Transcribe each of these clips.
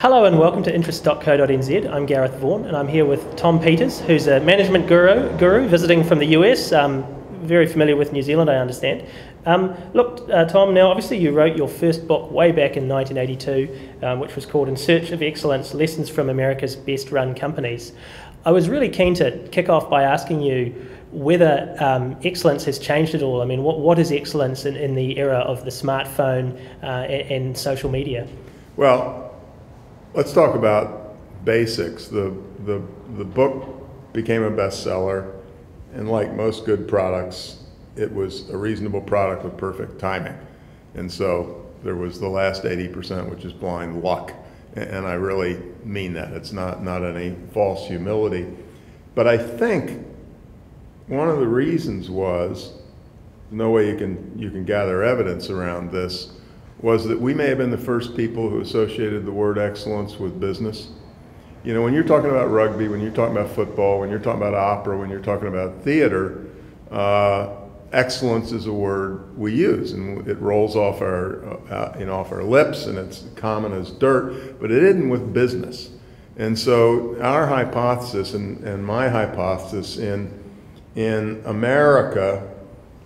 Hello and welcome to interest.co.nz. I'm Gareth Vaughan and I'm here with Tom Peters, who's a management guru visiting from the US, very familiar with New Zealand, I understand. Tom, now obviously you wrote your first book way back in 1982, which was called In Search of Excellence, Lessons from America's Best Run Companies. I was really keen to kick off by asking you whether excellence has changed at all. I mean, what is excellence in the era of the smartphone and social media? Well, let's talk about basics. The book became a bestseller, and like most good products, it was a reasonable product with perfect timing. And so there was the last 80%, which is blind luck. And I really mean that. It's not any false humility. But I think one of the reasons was, no way you can gather evidence around this, was that we may have been the first people who associated the word excellence with business. You know, when you're talking about rugby, when you're talking about football, when you're talking about opera, when you're talking about theater, excellence is a word we use, and it rolls off our lips, and it's common as dirt, but it isn't with business. And so our hypothesis and my hypothesis in America,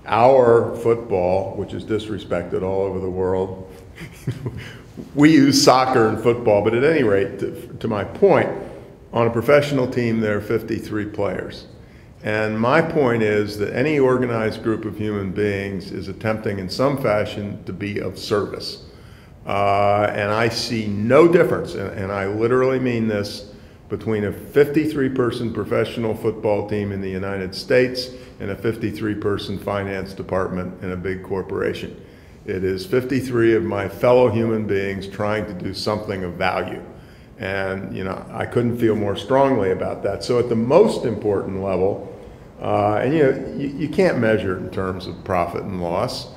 our football, which is disrespected all over the world, we use soccer and football, but at any rate, to my point, on a professional team there are 53 players. And my point is that any organized group of human beings is attempting in some fashion to be of service. And I see no difference, and I literally mean this, between a 53-person professional football team in the United States and a 53-person finance department in a big corporation. It is 53 of my fellow human beings trying to do something of value. And you know, I couldn't feel more strongly about that. So at the most important level, and you can't measure it in terms of profit and loss.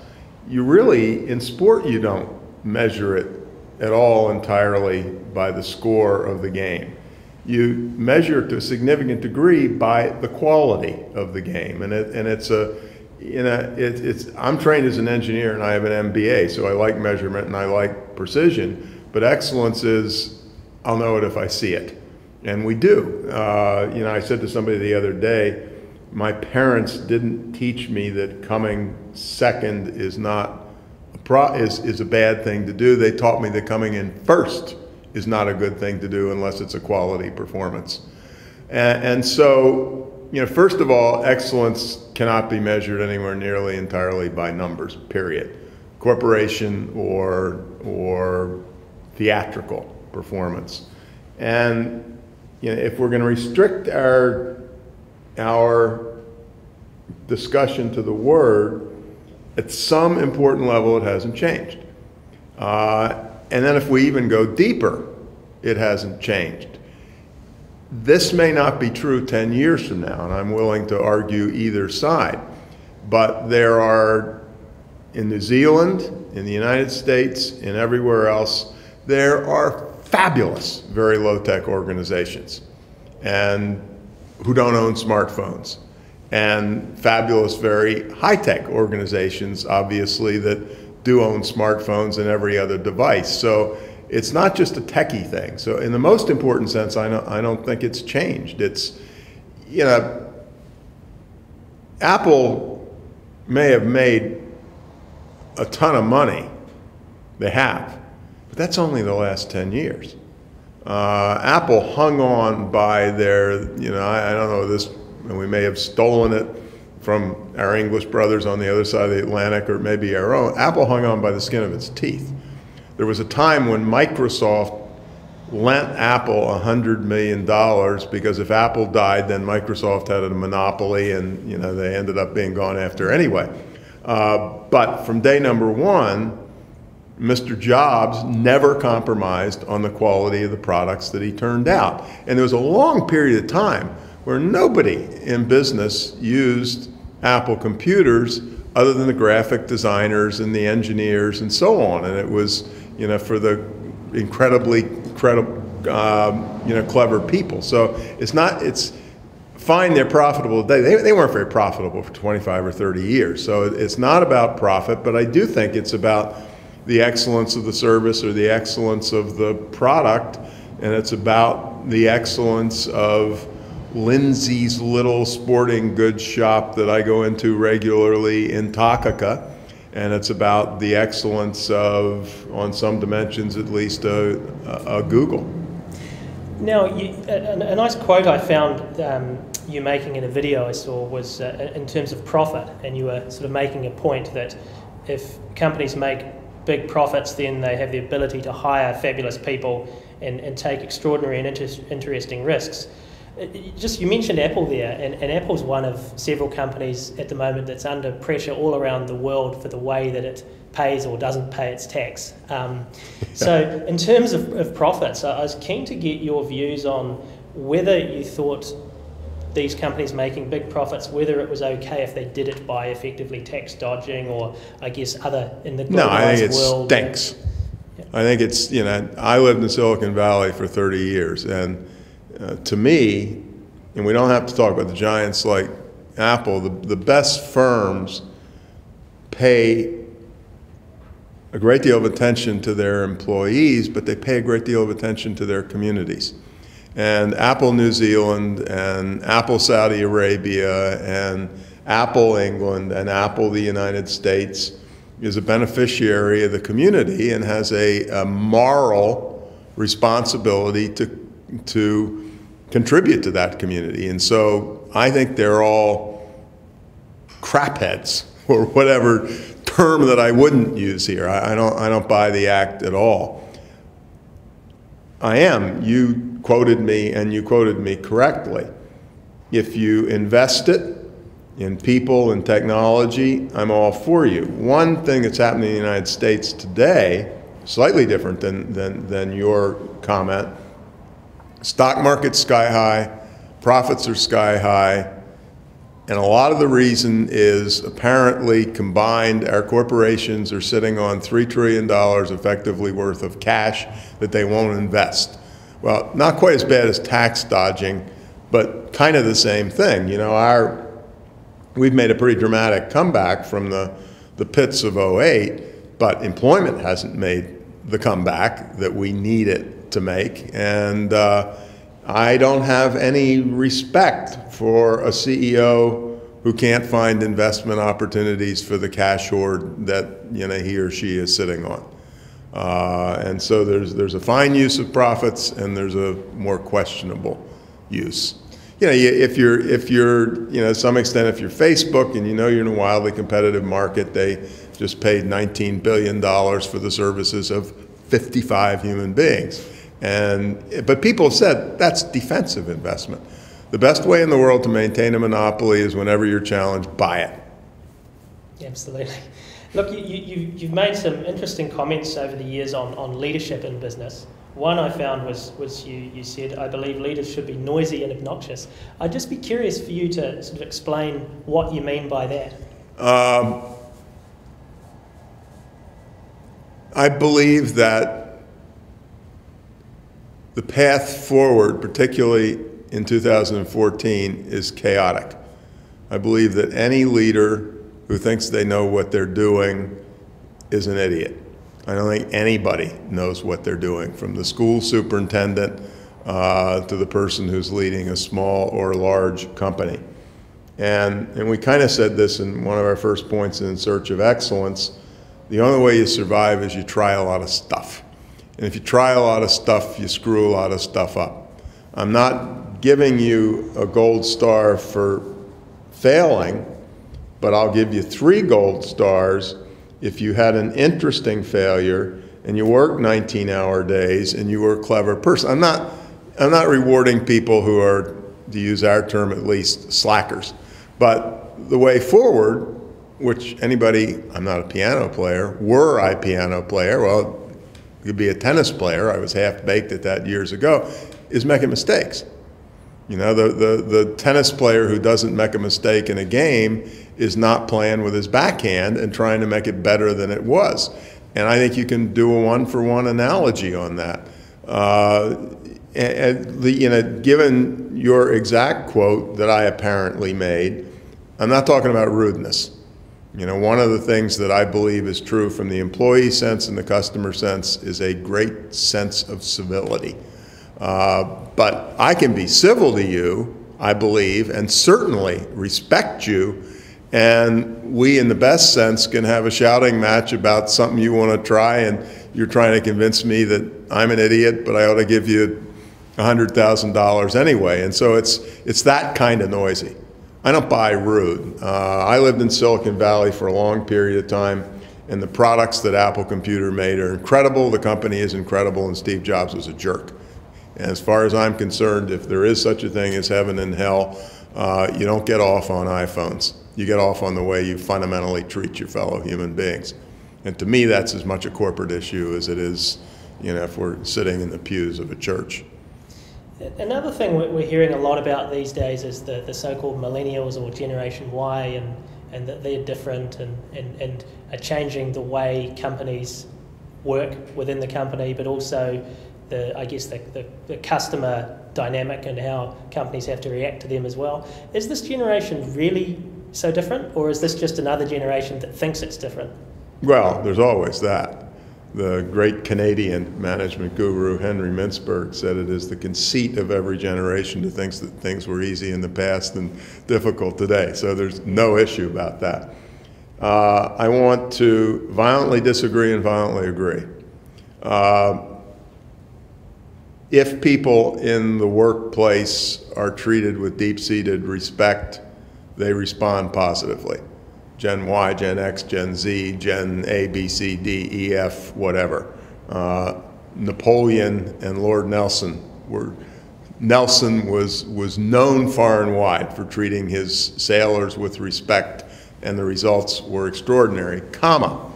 You really, in sport, you don't measure it at all entirely by the score of the game. You measure it to a significant degree by the quality of the game, and I'm trained as an engineer and I have an MBA, so I like measurement and I like precision. But excellence is, I'll know it if I see it, and we do. I said to somebody the other day, my parents didn't teach me that coming second is not is a bad thing to do. They taught me that coming in first is not a good thing to do unless it's a quality performance. And so, first of all, excellence cannot be measured anywhere nearly entirely by numbers, period. Corporation or theatrical performance. And if we're going to restrict our discussion to the word, at some important level it hasn't changed. And then if we even go deeper, it hasn't changed. This may not be true 10 years from now, and I'm willing to argue either side. But there are, in New Zealand, in the United States, and everywhere else, there are fabulous, very low-tech organizations and who don't own smartphones. And fabulous, very high-tech organizations, obviously, that do own smartphones and every other device. So it's not just a techie thing. So in the most important sense, I don't think it's changed. It's, Apple may have made a ton of money. They have. But that's only the last 10 years. Apple hung on by their, I don't know this, and we may have stolen it from our English brothers on the other side of the Atlantic, or maybe our own. Apple hung on by the skin of its teeth. There was a time when Microsoft lent Apple $100 million because if Apple died, then Microsoft had a monopoly, and they ended up being gone after anyway. But from day number one, Mr. Jobs never compromised on the quality of the products that he turned out. And there was a long period of time where nobody in business used Apple computers other than the graphic designers and the engineers and so on. And it was, for the incredibly clever people. So it's fine they're profitable today. They weren't very profitable for 25 or 30 years. So it's not about profit, but I do think it's about the excellence of the service or the excellence of the product, and it's about the excellence of Lindsay's little sporting goods shop that I go into regularly in Takaka, and it's about the excellence of, on some dimensions at least, a Google. Now, a nice quote I found you making in a video I saw was in terms of profit, and you were sort of making a point that if companies make big profits, then they have the ability to hire fabulous people and take extraordinary and interesting risks. You mentioned Apple there, and Apple's one of several companies at the moment that's under pressure all around the world for the way that it pays or doesn't pay its tax. So in terms of profits, I was keen to get your views on whether you thought these companies making big profits, whether it was okay if they did it by effectively tax dodging or I guess other in the globalized world. No, I think it stinks. Yeah. I think it's, I lived in Silicon Valley for 30 years, and to me, and we don't have to talk about the giants like Apple, the best firms pay a great deal of attention to their employees, but they pay a great deal of attention to their communities. And Apple New Zealand and Apple Saudi Arabia and Apple England and Apple the United States is a beneficiary of the community and has a moral responsibility to contribute to that community. And so I think they're all crapheads, or whatever term that I wouldn't use here. I don't buy the act at all. You quoted me, and you quoted me correctly. If you invest it in people and technology, I'm all for you. One thing that's happening in the United States today, slightly different than your comment, stock market's sky high, profits are sky high, and a lot of the reason is apparently combined, our corporations are sitting on $3 trillion effectively worth of cash that they won't invest. Well, not quite as bad as tax dodging, but kind of the same thing. We've made a pretty dramatic comeback from the pits of '08, but employment hasn't made the comeback that we need it to make. And I don't have any respect for a CEO who can't find investment opportunities for the cash hoard that he or she is sitting on. And so there's a fine use of profits, and there's a more questionable use. If you're to some extent, if you're Facebook and you're in a wildly competitive market, they just paid $19 billion for the services of 55 human beings. But people said that's defensive investment. The best way in the world to maintain a monopoly is whenever you're challenged, buy it. Absolutely. Look, you've made some interesting comments over the years on leadership in business. One I found was you said, I believe leaders should be noisy and obnoxious. I'd just be curious for you to sort of explain what you mean by that. I believe that the path forward, particularly in 2014, is chaotic. I believe that any leader who thinks they know what they're doing is an idiot. I don't think anybody knows what they're doing, from the school superintendent to the person who's leading a small or large company. And we kind of said this in one of our first points in Search of Excellence. The only way you survive is you try a lot of stuff. And if you try a lot of stuff, you screw a lot of stuff up. I'm not giving you a gold star for failing, but I'll give you 3 gold stars if you had an interesting failure and you worked 19-hour days and you were a clever person. I'm not rewarding people who are, to use our term at least, slackers. But the way forward, which anybody, I'm not a piano player, were I a piano player, well, you could be a tennis player, I was half-baked at that years ago, is making mistakes. The tennis player who doesn't make a mistake in a game is not playing with his backhand and trying to make it better than it was. And I think you can do a one-for-one analogy on that. Given your exact quote that I apparently made, I'm not talking about rudeness. You know, one of the things that I believe is true from the employee sense and the customer sense is a great sense of civility. But I can be civil to you, I believe, and certainly respect you, and we in the best sense can have a shouting match about something you want to try, and you're trying to convince me that I'm an idiot, but I ought to give you $100,000 anyway. And so it's that kind of noisy. I don't buy rude. I lived in Silicon Valley for a long period of time, and the products that Apple Computer made are incredible, the company is incredible, and Steve Jobs was a jerk. And as far as I'm concerned, if there is such a thing as heaven and hell, you don't get off on iPhones. You get off on the way you fundamentally treat your fellow human beings. And to me, that's as much a corporate issue as it is, you know, if we're sitting in the pews of a church. Another thing we're hearing a lot about these days is the so-called millennials or Generation Y, and that they're different and are changing the way companies work within the company, but also the customer dynamic and how companies have to react to them as well. Is this generation really so different, or is this just another generation that thinks it's different? Well, there's always that. The great Canadian management guru Henry Mintzberg said it is the conceit of every generation to think that things were easy in the past and difficult today. So there's no issue about that. I want to violently disagree and violently agree. If people in the workplace are treated with deep-seated respect, they respond positively. Gen Y, Gen X, Gen Z, Gen A, B, C, D, E, F, whatever. Napoleon and Lord Nelson was known far and wide for treating his sailors with respect, and the results were extraordinary, comma.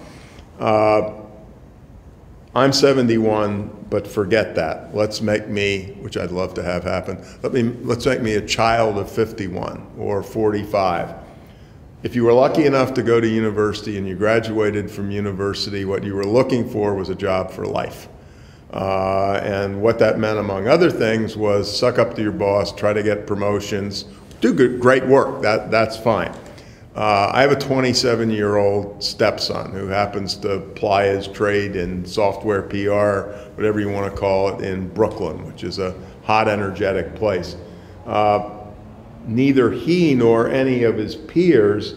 I'm 71, but forget that. Let's make me, which I'd love to have happen, let's make me a child of 51 or 45. If you were lucky enough to go to university and you graduated from university, what you were looking for was a job for life. And what that meant, among other things, was suck up to your boss, try to get promotions, do great work, that's fine. I have a 27-year-old stepson who happens to ply his trade in software PR, whatever you want to call it, in Brooklyn, which is a hot, energetic place. Neither he nor any of his peers,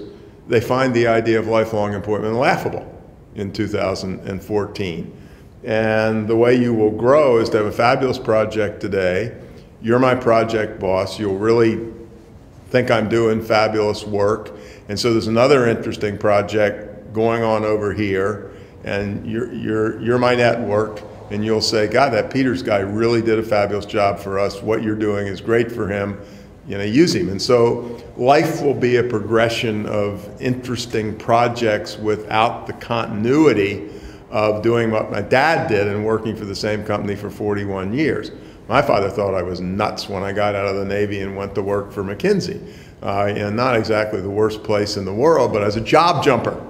they find the idea of lifelong employment laughable in 2014. And the way you will grow is to have a fabulous project today. You're my project boss. You'll really think I'm doing fabulous work. And so there's another interesting project going on over here, and you're my network, and you'll say, God, that Peters guy really did a fabulous job for us. What you're doing is great for him. You know, use him. And so life will be a progression of interesting projects without the continuity of doing what my dad did and working for the same company for 41 years. My father thought I was nuts when I got out of the Navy and went to work for McKinsey. Not exactly the worst place in the world, but as a job jumper.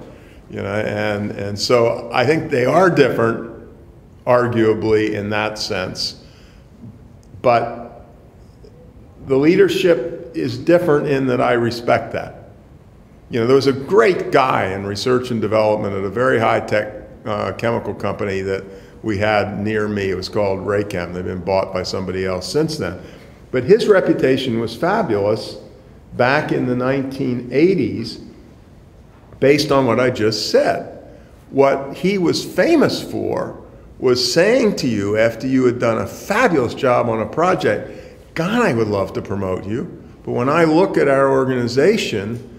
You know, and so I think they are different, arguably, in that sense. But the leadership is different in that I respect that. You know, there was a great guy in research and development at a very high-tech chemical company that we had near me. It was called Raychem. They've been bought by somebody else since then. But his reputation was fabulous back in the 1980s based on what I just said. What he was famous for was saying to you after you had done a fabulous job on a project, God, I would love to promote you, but when I look at our organization,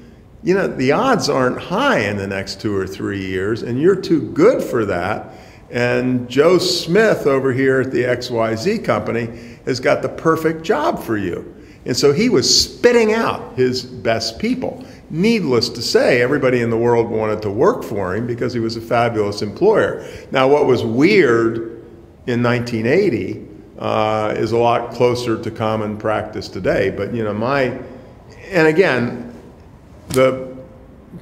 you know, the odds aren't high in the next 2 or 3 years, and you're too good for that. And Joe Smith over here at the XYZ company has got the perfect job for you. And so he was spitting out his best people. Needless to say, everybody in the world wanted to work for him because he was a fabulous employer. Now, what was weird in 1980 is a lot closer to common practice today. But, you know, and again, the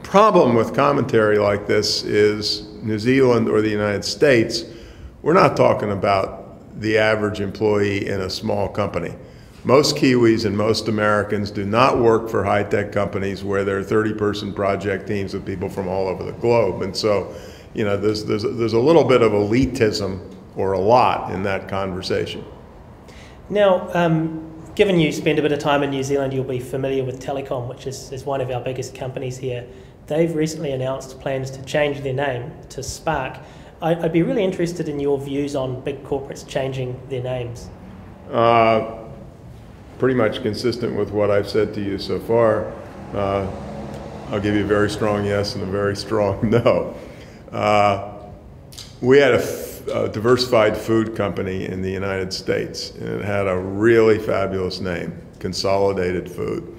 problem with commentary like this is New Zealand or the United States, we're not talking about the average employee in a small company. Most Kiwis and most Americans do not work for high-tech companies where there are 30-person project teams with people from all over the globe. And so, you know, there's a little bit of elitism, or a lot, in that conversation. Now, given you spend a bit of time in New Zealand, you'll be familiar with Telecom, which is one of our biggest companies here. They've recently announced plans to change their name to Spark. I'd be really interested in your views on big corporates changing their names. Pretty much consistent with what I've said to you so far. I'll give you a very strong yes and a very strong no. We had a diversified food company in the United States, and it had a really fabulous name, Consolidated Food.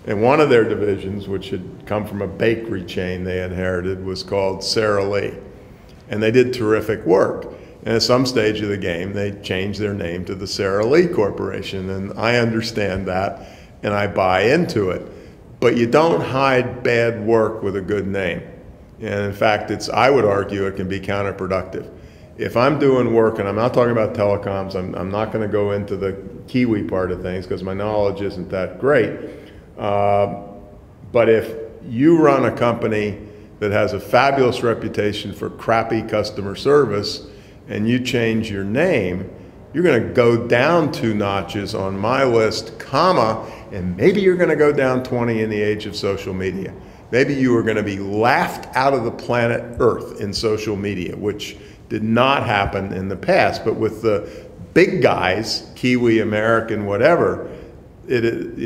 And one of their divisions, which had come from a bakery chain they inherited, was called Sara Lee. And they did terrific work. And at some stage of the game, they changed their name to the Sara Lee Corporation. And I understand that, and I buy into it. But you don't hide bad work with a good name. And in fact, I would argue it can be counterproductive. If I'm doing work, and I'm not talking about telecoms, I'm not going to go into the Kiwi part of things because my knowledge isn't that great. But if you run a company that has a fabulous reputation for crappy customer service and you change your name, you're going to go down 2 notches on my list, comma, and maybe you're going to go down 20 in the age of social media. Maybe you are going to be laughed out of the planet Earth in social media, which did not happen in the past. But with the big guys, Kiwi, American, whatever,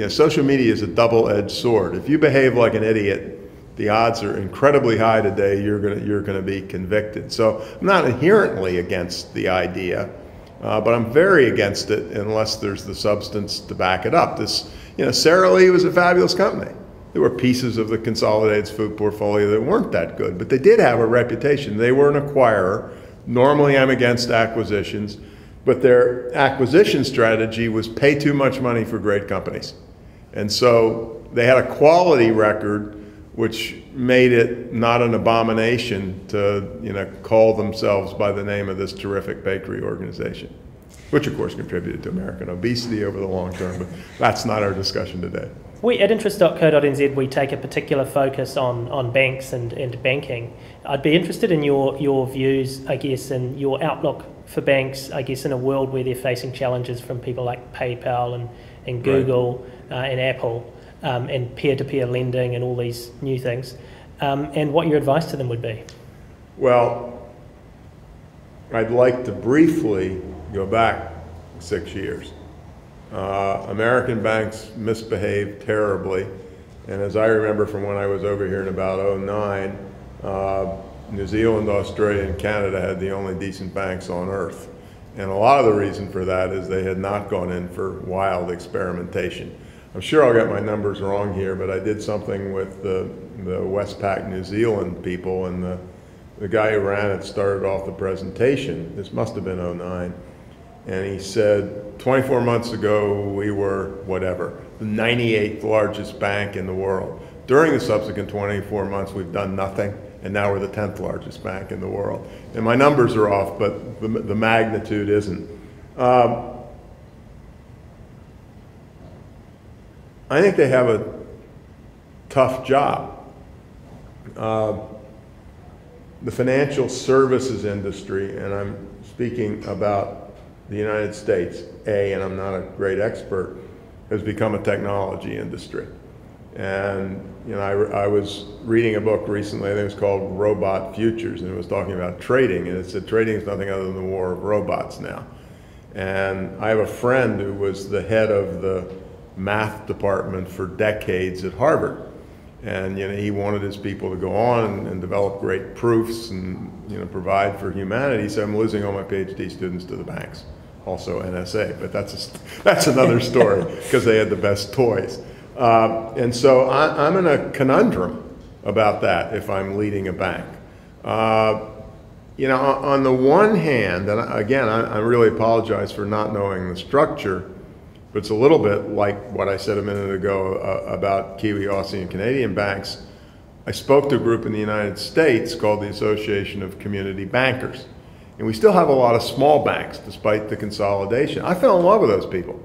social media is a double-edged sword. If you behave like an idiot, the odds are incredibly high today you're going to be convicted. So I'm not inherently against the idea, but I'm very against it unless there's the substance to back it up. Sara Lee was a fabulous company. There were pieces of the Consolidated Food portfolio that weren't that good, but they did have a reputation. They were an acquirer. Normally I'm against acquisitions, but their acquisition strategy was pay too much money for great companies. And so they had a quality record which made it not an abomination to call themselves by the name of this terrific bakery organization, which of course contributed to American obesity over the long term, but that's not our discussion today. We at interest.co.nz, we take a particular focus on banks and banking. I'd be interested in your views, I guess, and your outlook for banks, I guess, in a world where they're facing challenges from people like PayPal and Google and Apple, and peer-to-peer lending and all these new things, and what your advice to them would be. Well, I'd like to briefly go back 6 years. American banks misbehaved terribly, and as I remember from when I was over here in about '09, New Zealand, Australia, and Canada had the only decent banks on earth. And a lot of the reason for that is they had not gone in for wild experimentation. I'm sure I'll get my numbers wrong here, but I did something with the Westpac New Zealand people, and the guy who ran it started off the presentation. This must have been '09. And he said, 24 months ago, we were whatever, the 98th largest bank in the world. During the subsequent 24 months, we've done nothing, and now we're the 10th largest bank in the world. And my numbers are off, but the magnitude isn't. I think they have a tough job. The financial services industry, and I'm speaking about the United States, and I'm not a great expert, has become a technology industry. And I was reading a book recently, I think it was called Robot Futures, and it was talking about trading, and it said trading is nothing other than the war of robots now. And I have a friend who was the head of the math department for decades at Harvard. And he wanted his people to go on and develop great proofs and provide for humanity. So I'm losing all my PhD students to the banks, also NSA. But that's another story because they had the best toys. And so I'm in a conundrum about that if I'm leading a bank. On the one hand, and again, I really apologize for not knowing the structure, but it's a little bit like what I said a minute ago about Kiwi, Aussie, and Canadian banks. I spoke to a group in the United States called the Association of Community Bankers. And we still have a lot of small banks despite the consolidation. I fell in love with those people.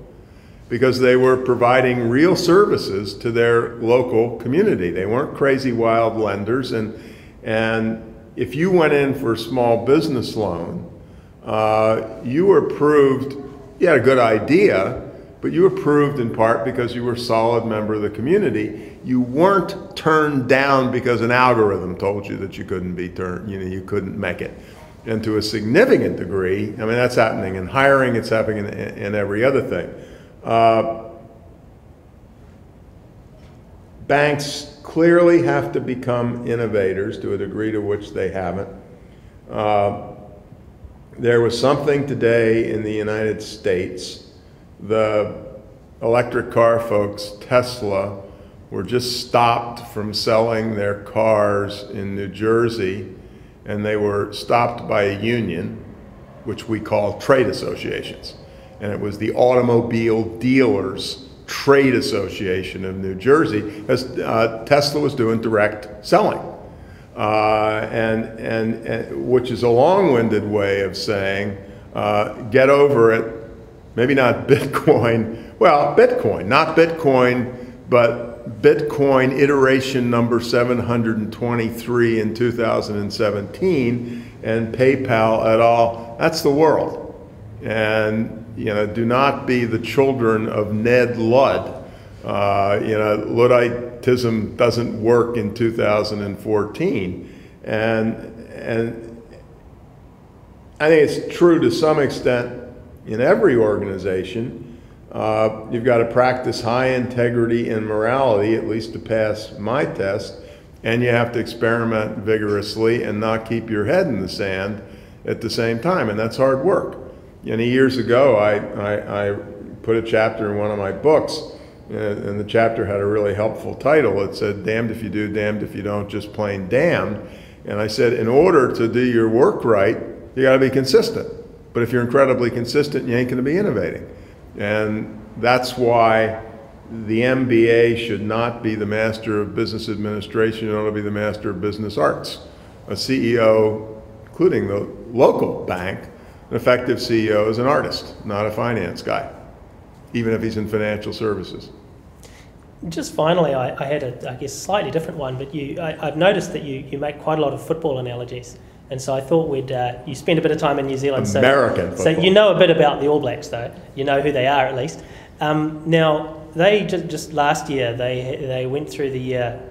because they were providing real services to their local community. They weren't crazy wild lenders, and if you went in for a small business loan, you were approved. You had a good idea, but you were approved in part because you were a solid member of the community. You weren't turned down because an algorithm told you that you couldn't be turned, you couldn't make it. And to a significant degree, I mean, that's happening in hiring, it's happening in every other thing. Banks clearly have to become innovators to a degree to which they haven't. There was something today in the United States. The electric car folks, Tesla, were just stopped from selling their cars in New Jersey, and they were stopped by a union, which we call trade associations. And it was the Automobile Dealers Trade Association of New Jersey, because Tesla was doing direct selling. And which is a long-winded way of saying, get over it, maybe not Bitcoin, well, Bitcoin, not Bitcoin, but Bitcoin iteration number 723 in 2017, and PayPal et al. That's the world. And do not be the children of Ned Ludd. Ludditism doesn't work in 2014. And I think it's true to some extent in every organization. You've got to practice high integrity and morality, at least to pass my test, and you have to experiment vigorously and not keep your head in the sand at the same time, and that's hard work. Years ago, I put a chapter in one of my books, and the chapter had a really helpful title. It said, "Damned if you do, damned if you don't, just plain damned." And I said, in order to do your work right, you got to be consistent. But if you're incredibly consistent, you ain't going to be innovating. And that's why the MBA should not be the master of business administration. It ought to be the master of business arts. A CEO, including the local bank, an effective CEO is an artist, not a finance guy, even if he's in financial services. Just finally, I had I guess, slightly different one, but I've noticed that you make quite a lot of football analogies, and so I thought you spend a bit of time in New Zealand. American football. So you know a bit about the All Blacks, though. You know who they are, at least. Now, they just last year, they went through the year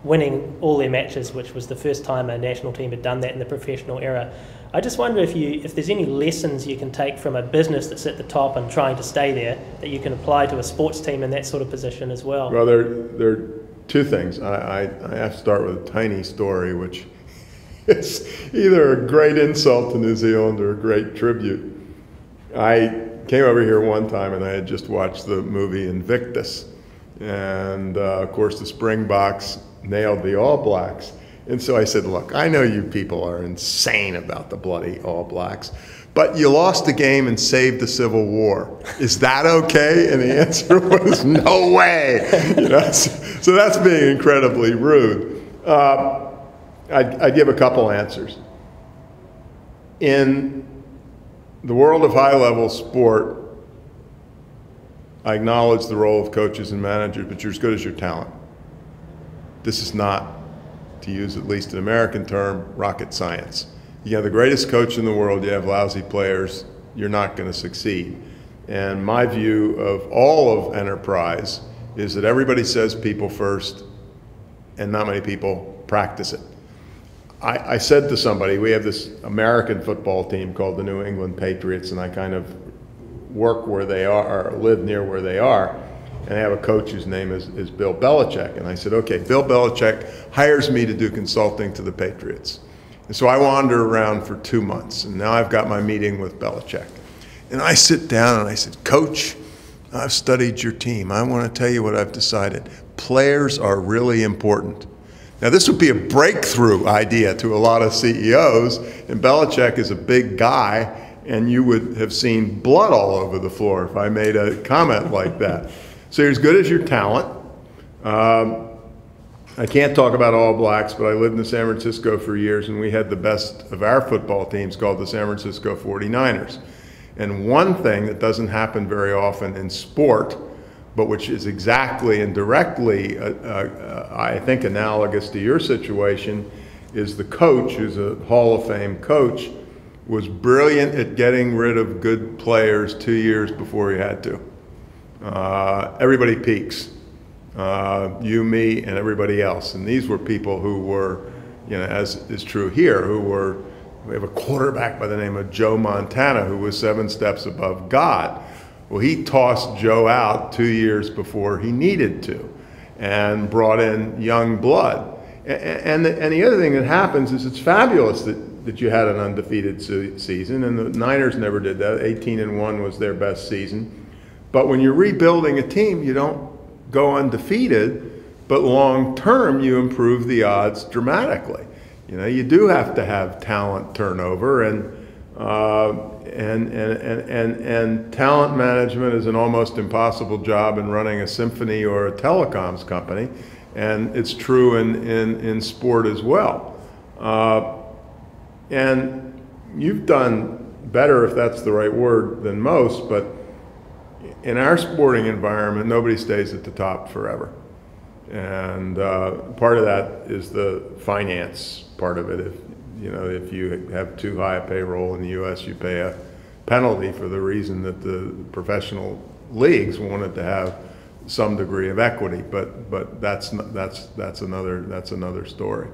winning all their matches, which was the first time a national team had done that in the professional era. I just wonder if there's any lessons you can take from a business that's at the top and trying to stay there that you can apply to a sports team in that sort of position as well. Well, there are two things. I have to start with a tiny story, which is either a great insult to New Zealand or a great tribute. I came over here one time and I had just watched the movie Invictus. And of course the Springboks nailed the All Blacks. And so I said, look, I know you people are insane about the bloody All Blacks, but you lost the game and saved the Civil War. Is that okay? And the answer was no way. So that's being incredibly rude. I'd give a couple answers. In the world of high-level sport, I acknowledge the role of coaches and managers, but you're as good as your talent. This is not, to use at least an American term, rocket science. You have the greatest coach in the world, you have lousy players, you're not going to succeed. And my view of all of enterprise is that everybody says people first, and not many people practice it. I said to somebody, we have this American football team called the New England Patriots, and I kind of work where they are, or live near where they are, and I have a coach whose name is Bill Belichick. And I said, okay, Bill Belichick hires me to do consulting to the Patriots. And so I wander around for 2 months, and now I've got my meeting with Belichick. And I sit down and I said, Coach, I've studied your team. I want to tell you what I've decided. Players are really important. Now, this would be a breakthrough idea to a lot of CEOs, and Belichick is a big guy, and you would have seen blood all over the floor if I made a comment like that. So you're as good as your talent. I can't talk about All Blacks, but I lived in San Francisco for years, and we had the best of our football teams called the San Francisco 49ers. And one thing that doesn't happen very often in sport, but which is exactly and directly, I think, analogous to your situation, is the coach, who's a Hall of Fame coach, was brilliant at getting rid of good players 2 years before he had to. Everybody peaks. You, me, and everybody else. And these were people who were, as is true here, we have a quarterback by the name of Joe Montana who was 7 steps above God. Well, he tossed Joe out 2 years before he needed to and brought in young blood. And the other thing that happens is it's fabulous that you had an undefeated season, and the Niners never did that. 18-1 was their best season. But when you're rebuilding a team, you don't go undefeated, but long term you improve the odds dramatically. You do have to have talent turnover, and talent management is an almost impossible job in running a symphony or a telecoms company, and it's true in sport as well. And you've done better, if that's the right word, than most, but in our sporting environment, nobody stays at the top forever. And part of that is the finance part of it. If you have too high a payroll in the U.S., you pay a penalty for the reason that the professional leagues wanted to have some degree of equity. But that's another story.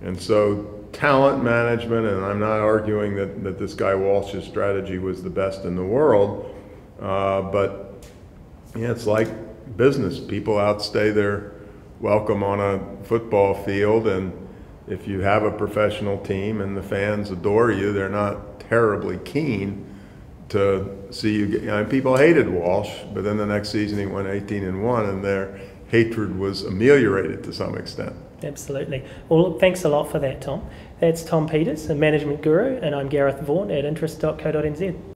And so talent management, and I'm not arguing that this guy Walsh's strategy was the best in the world, but it's like business. People outstay their welcome on a football field, and if you have a professional team and the fans adore you, they're not terribly keen to see you. People hated Walsh, but then the next season he went 18-1, and their hatred was ameliorated to some extent. Absolutely. Well, look, thanks a lot for that, Tom. That's Tom Peters, a management guru, and I'm Gareth Vaughan at interest.co.nz.